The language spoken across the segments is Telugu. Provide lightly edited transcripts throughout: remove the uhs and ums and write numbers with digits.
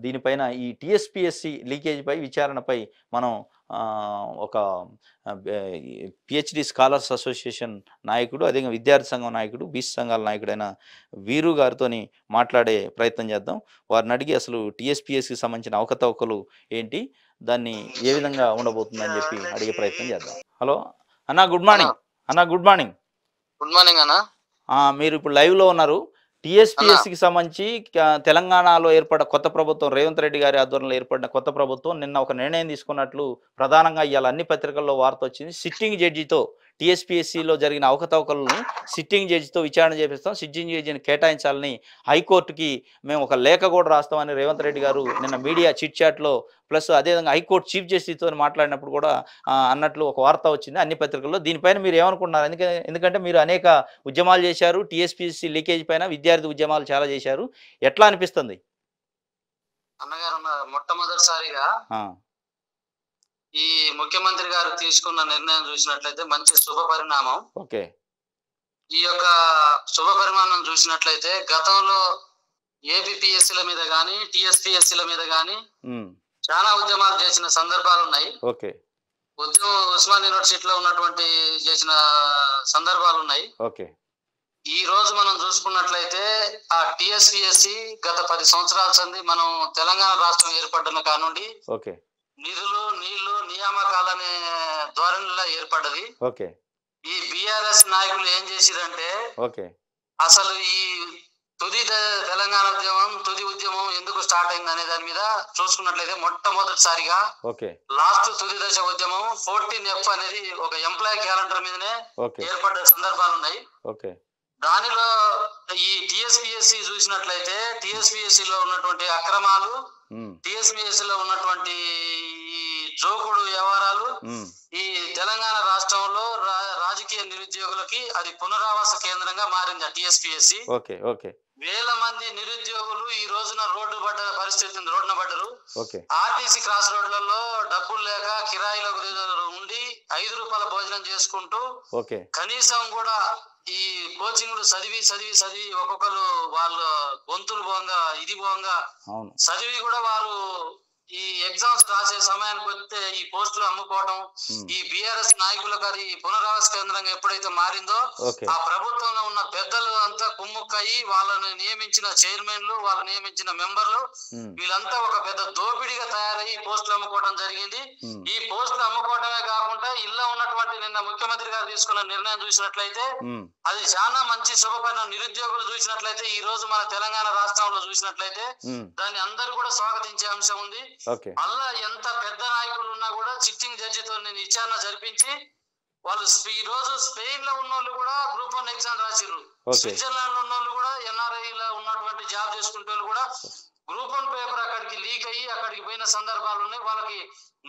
దీనిపైన ఈ టీఎస్‌పీఎస్‌సీ లీకేజ్‌పై విచారణపై మనం ఒక పీహెచ్‌డీ స్కాలర్స్ అసోసియేషన్ నాయకుడు, అదేవిధంగా విద్యార్థి సంఘం నాయకుడు, బీసీ సంఘాల నాయకుడైన వీరు గారితోని మాట్లాడే ప్రయత్నం చేద్దాం. వారిని అడిగి అసలు టీఎస్‌పీఎస్‌సికి సంబంధించిన అవకతవకలు ఏంటి? దాన్ని ఏ విధంగా ఉండబోతుందని చెప్పి అడిగే ప్రయత్నం చేద్దాం. హలో అన్న, గుడ్ మార్నింగ్. అన్న, గుడ్ మార్నింగ్. గుడ్ మార్నింగ్ అన్న. మీరు ఇప్పుడు లైవ్‌లో ఉన్నారు. టీఎస్‌పీఎస్‌సికి సంబంధించి తెలంగాణలో ఏర్పడ్డ కొత్త ప్రభుత్వం, రేవంత్ రెడ్డి గారి ఆధ్వర్యంలో ఏర్పడిన కొత్త ప్రభుత్వం నిన్న ఒక నిర్ణయం తీసుకున్నట్లు ప్రధానంగా ఇవాళ అన్ని పత్రికల్లో వార్త వచ్చింది. సిట్టింగ్ జడ్జితో టీఎస్‌పీఎస్‌సిలో జరిగిన అవకతవకలను సిట్టింగ్ జడ్జితో విచారణ చేపిస్తాం, సిట్టింగ్ జడ్జిని కేటాయించాలని హైకోర్టుకి మేము ఒక లేఖ కూడా రాస్తామని రేవంత్ రెడ్డి గారు నిన్న మీడియా చిట్ చాట్లో ప్లస్ అదేవిధంగా హైకోర్టు చీఫ్ జస్టిస్తో మాట్లాడినప్పుడు కూడా అన్నట్లు ఒక వార్త వచ్చింది అన్ని పత్రికల్లో. దీనిపైన మీరు ఏమనుకుంటున్నారు? ఎందుకంటే మీరు అనేక ఉద్యమాలు చేశారు, టీఎస్‌పీఎస్‌సి లీకేజ్ పైన విద్యార్థి ఉద్యమాలు చాలా చేశారు. ఎట్లా అనిపిస్తుంది అన్నగారు? మొట్టమొదటిసారిగా ఈ ముఖ్యమంత్రి గారు తీసుకున్న నిర్ణయం చూసినట్లయితే మంచి శుభ పరిణామం. ఓకే. ఈ యొక్క శుభ పరిణామం చూసినట్లయితే గతంలో ఏపీపీఎస్సీల మీద కానీ టీఎస్పీఎస్సీల మీద కానీ చాలా ఉద్యమాలు చేసిన సందర్భాలు ఉన్నాయి. ఓకే. ఉద్యమం ఉస్మాన్ యూనివర్సిటీలో ఉన్నటువంటి చేసిన సందర్భాలు ఉన్నాయి. ఓకే. ఈ రోజు మనం చూసుకున్నట్లయితే ఆ టీఎస్పీఎస్సీ గత 10 సంవత్సరాల సంది మనం తెలంగాణ రాష్ట్రం ఏర్పడిన కానుండి నిధులు, నీళ్లు, నియామకాలనే ధోరణిలో ఏర్పడ్డది. ఓకే. ఈ బీఆర్ఎస్ నాయకులు ఏం చేసిరంటే అసలు ఈ తుది తెలంగాణ ఉద్యమం, తుది ఉద్యమం ఎందుకు స్టార్ట్ అయింది అనే దాని మీద చూసుకున్నట్లయితే మొట్టమొదటిసారిగా లాస్ట్ తుది దశ ఉద్యమం 14F అనేది ఒక ఎంప్లాయీ క్యాలెండర్ మీదనే ఏర్పడ్డ సందర్భాలు ఉన్నాయి. దానిలో ఈ టీఎస్పీఎస్సీ చూసినట్లయితే టీఎస్పీఎస్సీలో ఉన్నటువంటి అక్రమాలు, టీఎస్పీఎస్సీలో ఉన్నటువంటి ఈ జోకుడు వ్యవహారాలు ఈ తెలంగాణ రాష్ట్రంలో రాజకీయ నిరుద్యోగులకి అది పునరావాస కేంద్రంగా మారింది. టీఎస్పీఎస్సీ వేల మంది నిరుద్యోగులు ఈ రోజున రోడ్డు పడ్డ పరిస్థితి, రోడ్డున పడ్డరు. ఆర్టీసీ క్రాస్ రోడ్లలో డబ్బులు లేక కిరాయిలకు ఉండి 5 రూపాయల భోజనం చేసుకుంటూ కనీసం కూడా ఈ కోచింగ్లు చదివి ఒక్కొక్కరు వాళ్ళ గొంతులు పోంగా ఇది పోంగా చదివి కూడా వారు ఈ ఎగ్జామ్స్ రాసే సమయానికి వస్తే ఈ పోస్టులు అమ్ముకోవడం, ఈ బీఆర్ఎస్ నాయకుల గారి పునరావాస కేంద్రంగా ఎప్పుడైతే మారిందో ఆ ప్రభుత్వంలో ఉన్న పెద్దలు అంతా కుమ్ముక్కయి వాళ్ళని నియమించిన చైర్మన్లు, వాళ్ళు నియమించిన మెంబర్లు వీళ్ళంతా ఒక పెద్ద దోపిడిగా తయారయ్యి పోస్టులు అమ్ముకోవడం జరిగింది. ఈ పోస్టులు అమ్ముకోవడమే కాకుండా ఇల్లు ఉన్నటువంటి నిన్న ముఖ్యమంత్రి గారు తీసుకున్న నిర్ణయం చూసినట్లయితే అది చాలా మంచి శుభపరిణామం. నిరుద్యోగులు చూసినట్లయితే ఈ రోజు మన తెలంగాణ రాష్ట్రంలో చూసినట్లయితే దాన్ని అందరూ కూడా స్వాగతించే అంశం ఉంది. అలా ఎంత పెద్ద నాయకులు ఉన్నా కూడా సిట్టింగ్ జడ్జితో నేను విచారణ జరిపించి వాళ్ళు ఈ రోజు స్పెయిన్ లో ఉన్న వాళ్ళు కూడా గ్రూప్ 1 ఎగ్జామ్ రాసిర్రు. స్విట్జర్లాండ్ లో ఉన్న వాళ్ళు కూడా ఎన్ఆర్ఐ లో ఉన్నటువంటి జాబ్ చేసుకుంటే వాళ్ళు కూడా గ్రూప్ 1 పేపర్ అక్కడికి లీక్ అయ్యి అక్కడికి పోయిన సందర్భాలు ఉన్నాయి. వాళ్ళకి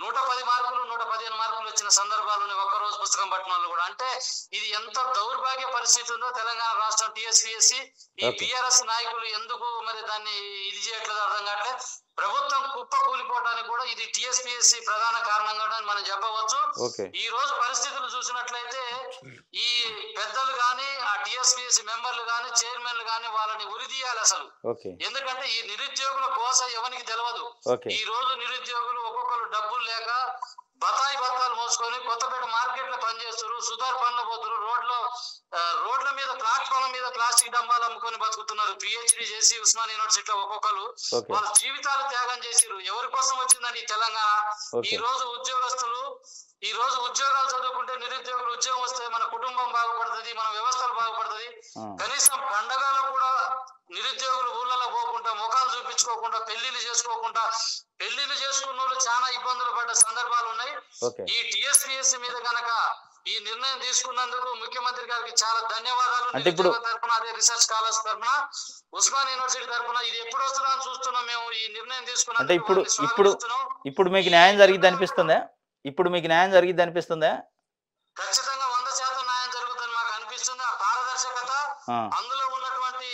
110 మార్కులు 115 మార్కులు వచ్చిన సందర్భాలు ఉన్నాయి ఒక్కరోజు పుస్తకం పట్టిన వాళ్ళు కూడా. అంటే ఇది ఎంత దౌర్భాగ్య పరిస్థితి ఉందో తెలంగాణ రాష్ట్రం టీఎస్పీఎస్సీ ఈ బీఆర్ఎస్ నాయకులు ఎందుకు మరి దాన్ని ఇది చేయట్లేదు అర్థం కావట్లేదు. ప్రభుత్వం కుప్ప కూలిపోవడానికి కూడా ఇది టీఎస్పీఎస్సీ ప్రధాన కారణంగా మనం చెప్పవచ్చు. ఈ రోజు పరిస్థితులు చూసినట్లయితే ఈ పెద్దలు గాని ఆ టీఎస్పీఎస్సీ మెంబర్లు గాని చైర్మన్లు గాని వాళ్ళని ఉరిదీయాలి అసలు. ఎందుకంటే ఈ నిరుద్యోగుల కోసం ఎవరికి తెలియదు. ఈ రోజు నిరుద్యోగులు ఒక్కొక్కరు డబ్బులు లేక బతాయి బత్తాలు మోసుకొని కొత్తపేట మార్కెట్ లో పనిచేస్తారు, సుధార్ పనులు పోతున్నారు, రోడ్ల మీద ప్లాట్ఫామ్ మీద ప్లాస్టిక్ డంబాలు అమ్ముకొని బతుకుతున్నారు. పిహెచ్డి చేసి ఉస్మాన్ యూనివర్సిటీలో ఒక్కొక్కరు వాళ్ళ జీవితాలు త్యాగం చేసిరు. ఎవరి కోసం వచ్చిందండి తెలంగాణ? ఈ రోజు ఉద్యోగస్తులు ఈ రోజు ఉద్యోగాలు చదువుకుంటే నిరుద్యోగులు ఉద్యోగం వస్తే మన కుటుంబం బాగుపడుతుంది, మన వ్యవస్థలు బాగుపడుతుంది. కనీసం పండగలో కూడా నిరుద్యోగులు ఊళ్ళలో పోకుండా ముఖాలు చూపించుకోకుండా పెళ్లిళ్ళు చేసుకున్న వాళ్ళు చాలా ఇబ్బందులు పడ్డ సందర్భాలు ఉన్నాయి. ఈ టీఎస్పీఎస్సీ మీద గనక ఈ నిర్ణయం తీసుకున్నందుకు ముఖ్యమంత్రి గారికి చాలా ధన్యవాదాలు. తరఫున అదే రీసెర్చ్ స్కాలర్స్ తరఫున ఉస్మాన్ యూనివర్సిటీ తరఫున ఇది ఎప్పుడు వస్తుందని చూస్తున్నాం మేము. ఈ నిర్ణయం తీసుకున్నాం. అంటే ఇప్పుడు మీకు న్యాయం జరిగిద్ది అనిపిస్తుందా? ఖచ్చితంగా 100% న్యాయం జరుగుతుందని మాకు అనిపిస్తుంది. ఆ పారదర్శకత, అందులో ఉన్నటువంటి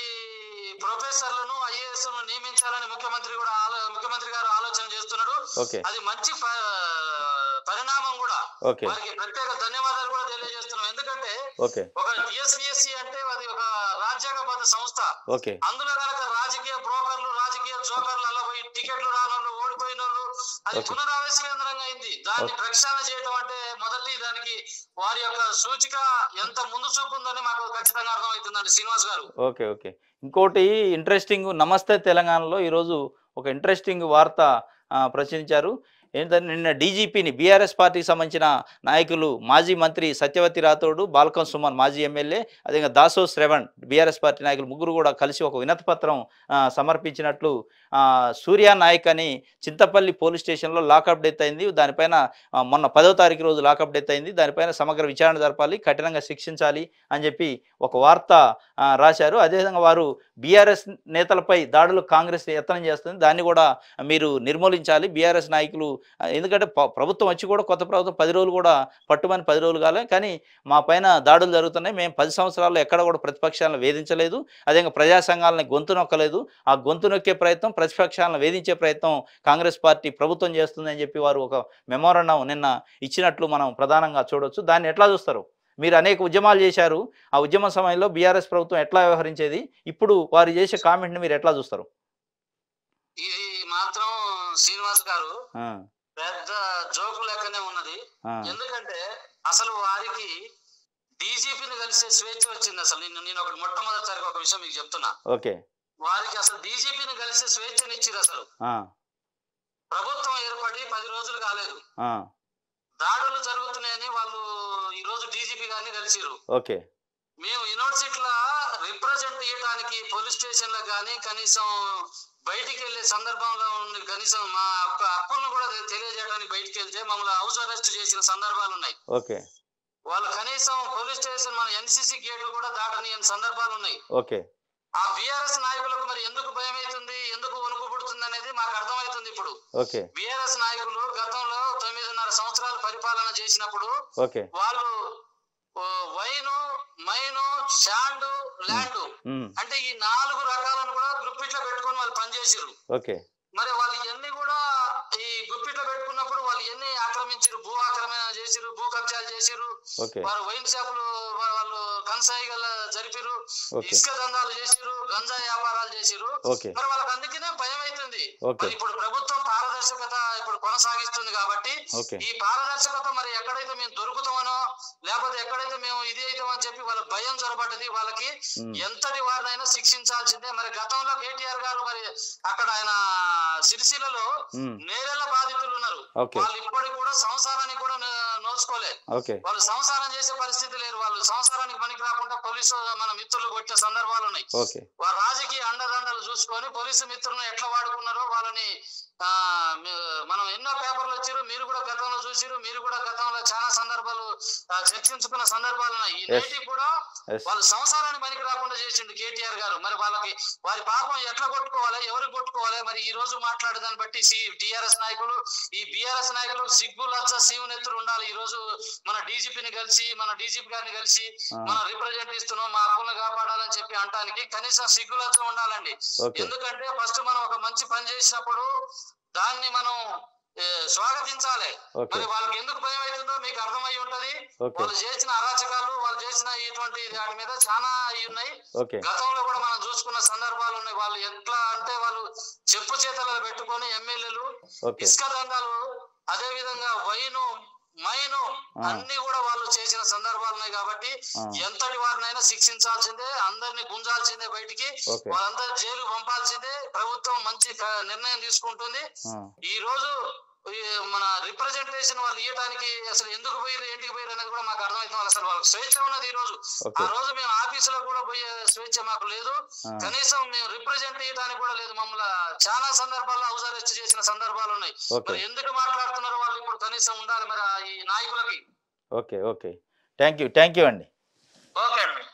ప్రొఫెసర్లను ఐఏఎస్ నియమించాలని ముఖ్యమంత్రి గారు ఆలోచన చేస్తున్నాడు. అది మంచి పరిణామం కూడా. వారికి ప్రత్యేక ధన్యవాదాలు కూడా తెలియజేస్తున్నాం. ఎందుకంటే ఒక టీఎస్పీఎస్సీ అంటే అది ఒక రాజ్యాంగబద్ధ సంస్థ. అందులో కనుక రాజకీయ బ్రోకర్లు, రాజకీయ జోకర్లు అలా పోయి టికెట్ అది పునరావాస కేంద్రంగా అయింది. దాన్ని ప్రక్షాళన చేయడం అంటే మొదటి దానికి వారి యొక్క సూచిక ఎంత ముందు చూపు ఉందని మాకు ఖచ్చితంగా అర్థమవుతుందండి శ్రీనివాస్ గారు. Okay, okay. ఇంకోటి ఇంట్రెస్టింగ్, నమస్తే తెలంగాణలో ఈరోజు ఒక ఇంట్రెస్టింగ్ వార్త ప్రచురించారు. ఏంటంటే నిన్న డీజీపీని బీఆర్ఎస్ పార్టీకి సంబంధించిన నాయకులు మాజీ మంత్రి సత్యవతి రాథోడు, బాల్కం సుమన్ మాజీ ఎమ్మెల్యే, అదేవిధంగా దాసో శ్రవణ్ బీఆర్ఎస్ పార్టీ నాయకులు ముగ్గురు కూడా కలిసి ఒక వినతి పత్రం సమర్పించినట్లు సూర్య నాయక్ అని చింతపల్లి పోలీస్ స్టేషన్లో లాకప్ డెత్ అయింది. దానిపైన మొన్న 10వ తారీఖు రోజు లాకప్ డెత్ అయింది. దానిపైన సమగ్ర విచారణ జరపాలి, కఠినంగా శిక్షించాలి అని చెప్పి ఒక వార్త రాశారు. అదేవిధంగా వారు బీఆర్ఎస్ నేతలపై దాడులు కాంగ్రెస్ యత్నం చేస్తుంది, దాన్ని కూడా మీరు నిర్మూలించాలి బీఆర్ఎస్ నాయకులు. ఎందుకంటే ప్రభుత్వం వచ్చి కూడా కొత్త ప్రభుత్వం 10 రోజులు కూడా పట్టుమని 10 రోజులు కాలే, కానీ మా పైన దాడులు జరుగుతున్నాయి. మేము 10 సంవత్సరాల్లో ఎక్కడ కూడా ప్రతిపక్షాలను వేధించలేదు, అదేవిధంగా ప్రజా సంఘాలను గొంతు నొక్కలేదు. ఆ గొంతు నొక్కే ప్రయత్నం, ప్రతిపక్షాలను వేధించే ప్రయత్నం కాంగ్రెస్ పార్టీ ప్రభుత్వం చేస్తుందని చెప్పి వారు ఒక మెమోరాండం నిన్న ఇచ్చినట్లు మనం ప్రధానంగా చూడవచ్చు. దాన్ని ఎట్లా చూస్తారు? మీరు అనేక ఉద్యమాలు చేశారు, ఆ ఉద్యమ సమయంలో బీఆర్ఎస్ ప్రభుత్వం ఎట్లా వ్యవహరించేది, ఇప్పుడు వారు చేసే కామెంట్ని మీరు ఎట్లా చూస్తారు? ఇది మాత్రం శ్రీనివాస్ గారు పెద్ద జోకు లెక్కనే ఉన్నది. ఎందుకంటే అసలు వారికి డీజీపీని కలిసే స్వేచ్ఛ వచ్చింది. అసలు నేను ఒక మొట్టమొదటిసారిగా ఒక విషయం మీకు చెప్తున్నా. ఓకే, వారికి అసలు డీజీపీని కలిసే స్వేచ్ఛని ఇచ్చింది. అసలు ప్రభుత్వం ఏర్పడి 10 రోజులు కాలేదు, దాడులు జరుగుతున్నాయని వాళ్ళు ఈ రోజు డీజీపీ గారిని కలిసిరు. ఓకే, మేము యూనివర్సిటీలో రిప్రజెంట్ చేయడానికి పోలీస్ స్టేషన్ లో కానీ కనీసం బయటికి వెళ్లే సందర్భంలో కనీసం మా హక్కులను కూడా తెలియజేయడానికి బయటికి వెళ్తే మమ్మల్ని హౌస్ అరెస్ట్ చేసిన సందర్భాలు ఉన్నాయి. ఓకే, వాళ్ళు కనీసం పోలీస్ స్టేషన్ మన ఎన్సీసీ గేట్లు కూడా దాటని సందర్భాలు ఉన్నాయి. ఓకే. ఆ బీఆర్ఎస్ నాయకులకు మరి ఎందుకు భయం అవుతుంది, ఎందుకు వణుకు పుడుతుంది అనేది మాకు అర్థమవుతుంది ఇప్పుడు. బీఆర్ఎస్ నాయకులు గతంలో 9.5 సంవత్సరాలు పరిపాలన చేసినప్పుడు వాళ్ళు వైను, మైను, శాండ్, ల్యాండ్ అంటే ఈ 4 రకాలను కూడా గుప్పిట్లో పెట్టుకొని వాళ్ళు పనిచేసారు. మరి వాళ్ళు ఇవన్నీ కూడా ఈ గుప్పిట్లో పెట్టుకున్నప్పుడు వాళ్ళు ఎన్ని ఆక్రమించారు, భూ ఆక్రమణ చేసిరు, భూ కబ్జాలు చేసిరు, వారు వైన్ షాపులు వాళ్ళు కన్సాయిగల జరిపారు, ఇసుక దందాలు చేసిరు, గంజా వ్యాపారాలు చేసిరు. మరి వాళ్ళకి అందుకనే భయం అవుతుంది. ఇప్పుడు ప్రభుత్వం పారదర్శకత ఇప్పుడు కొనసాగిస్తుంది కాబట్టి ఈ పారదర్శకత మరి ఎక్కడైతే మేము దొరుకుతామనో లేకపోతే ఎక్కడైతే మేము ఇది అవుతామని చెప్పి వాళ్ళ భయం చొరబడ్డది. వాళ్ళకి ఎంతటి వారినైనా శిక్షించాల్సిందే. మరి గతంలో కేటీఆర్ గారు మరి అక్కడ ఆయన సిరిసిల్లలో నేరెళ్ల బాధితులు ఉన్నారు, వాళ్ళు ఇప్పటికి కూడా సంసారానికి కూడా నోచుకోలేదు, వాళ్ళు సంసారం చేసే పరిస్థితి లేరు, వాళ్ళు సంసారానికి పనికి రాకుండా పోలీసు మన మిత్రులు కొట్టిన సందర్భాలు ఉన్నాయి. వారు రాజకీయ అండదండలు చూసుకొని పోలీసు మిత్రులను ఎట్లా వాడుకున్నారో వాళ్ళని మనం ఎన్నో పేపర్లు వచ్చారు, మీరు కూడా గతంలో చూసిరు, మీరు కూడా గతంలో చాలా సందర్భాలు చర్చించుకున్న సందర్భాలు ఉన్నాయి. ఈ నేటికి కూడా వాళ్ళు సంసారాన్ని పనికి రాకుండా చేసిండు కేటీఆర్ గారు. మరి వాళ్ళకి వారి పాపం ఎట్లా కొట్టుకోవాలి, ఎవరికి కొట్టుకోవాలి? మరి ఈ రోజు మాట్లాడేదాన్ని బట్టి టిఆర్ఎస్ నాయకులు, ఈ బిఆర్ఎస్ నాయకులు సిగ్గు లజ్జ శివునెత్తులు ఉండాలి. ఈ రోజు మన డీజీపీని కలిసి, మన డీజీపీ గారిని కలిసి మనం రిప్రజెంట్ ఇస్తున్నాం, మా హక్కులను కాపాడాలని చెప్పి అంటానికి కనీసం సిగ్గు లజ్జ ఉండాలండి. ఎందుకంటే ఫస్ట్ మనం ఒక మంచి పని చేసినప్పుడు దాన్ని మనం స్వాగతించాలి. మరి వాళ్ళకి ఎందుకు భయం అవుతుందో మీకు అర్థమై ఉంటది. వాళ్ళు చేసిన అరాచకాలు, వాళ్ళు చేసిన ఇటువంటి వాటి మీద చాలా ఉన్నాయి. గతంలో కూడా మనం చూసుకున్న సందర్భాలు ఉన్నాయి. వాళ్ళు ఎట్లా అంటే వాళ్ళు చెప్పు చేతలు పెట్టుకొని ఎమ్మెల్యేలు ఇసుక దందాలు, అదే విధంగా వైను, మైను అన్ని కూడా వాళ్ళు చేసిన సందర్భాలు ఉన్నాయి. కాబట్టి ఎంతటి వారినైనా శిక్షించాల్సిందే, అందరినీ గుంజాల్సిందే, బయటికి వాళ్ళందరూ జైలు పంపాల్సిందే. ప్రభుత్వం మంచి నిర్ణయం తీసుకుంటుంది. ఈ రోజు మన రిప్రజెంటేషన్ వాళ్ళు ఇవ్వడానికి అసలు ఎందుకు పోయారు, ఏంటికి పోయారు అనేది కూడా మాకు అర్థమవుతుంది. అసలు వాళ్ళకి స్వేచ్ఛ ఉన్నది. ఈ రోజు ఆ రోజు మేము ఆఫీసులో కూడా పోయే స్వేచ్ఛ మాకు లేదు, కనీసం మేము రిప్రజెంట్ ఇవ్వడానికి కూడా లేదు. మమ్మల్ని చాలా సందర్భాల్లో హౌస్ అరెస్ట్ చేసిన సందర్భాలు ఉన్నాయి. మరి ఎందుకు మాట్లాడుతున్నారు వాళ్ళు ఇప్పుడు కనీసం ఉండాలి మరి ఈ నాయకులకి. ఓకే, థ్యాంక్ యూ అండి. ఓకే అండి.